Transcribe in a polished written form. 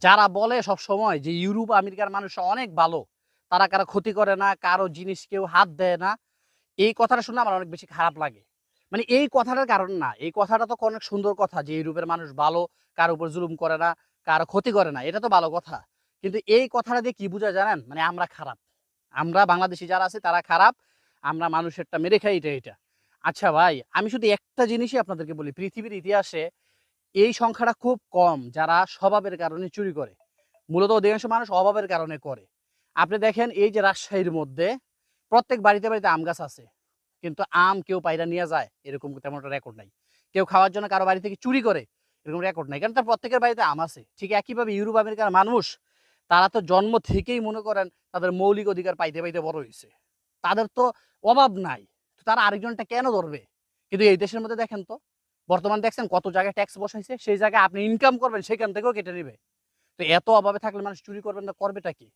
যারা বলে সব সময় যে ইউরোপ আমেরিকার মানুষ অনেক ভালো, তারা কারো ক্ষতি করে না, কারো জিনিস কেউ হাত দেয় না, এই কথাটা শুনে আমার অনেক বেশি খারাপ লাগে। মানে এই কথাটার কারণ না, এই কথাটা তো অনেক সুন্দর কথা যে ইউরোপের মানুষ ভালো, কারো উপর জুলুম করে না, কারো ক্ষতি করে না, এটা তো ভালো কথা। কিন্তু এই কথাটা দিয়ে কি বোঝা জানেন? মানে আমরা খারাপ, আমরা বাংলাদেশি যারা আছে তারা খারাপ, আমরা মানুষেরটা মেরে খাই, এটা। আচ্ছা ভাই, আমি শুধু একটা জিনিসই আপনাদেরকে বলি, পৃথিবীর ইতিহাসে এই সংখ্যাটা খুব কম যারা স্বভাবের কারণে চুরি করে। মূলত অধিকাংশ মানুষ অভাবের কারণে করে। আপনি দেখেন এই যে রাজশাহীর মধ্যে প্রত্যেক বাড়িতে বাড়িতে আম গাছ আছে, কিন্তু আম কেউ পাইরা নিয়ে যায় এরকম তেমন একটা রেকর্ড নাই। কেউ খাওয়ার জন্য কারো বাড়ি থেকে চুরি করে এরকম রেকর্ড নাই, কারণ তার প্রত্যেকের বাড়িতে আম আছে। ঠিক একইভাবে ইউরোপ আমেরিকার মানুষ, তারা তো জন্ম থেকেই মনে করেন তাদের মৌলিক অধিকার পাইতে পাইতে বড় হয়েছে, তাদের তো অভাব নাই। তো তারা আরেকজনটা কেন ধরবে? কিন্তু এই দেশের মধ্যে দেখেন তো, বর্তমান দেখছেন কত জায়গায় ট্যাক্স বসাইছে, সেই জায়গায় আপনি ইনকাম করবেন সেখান থেকেও কেটে নেবে। তো এত অভাবে থাকলে মানুষ চুরি করবেন না, করবেটা কি?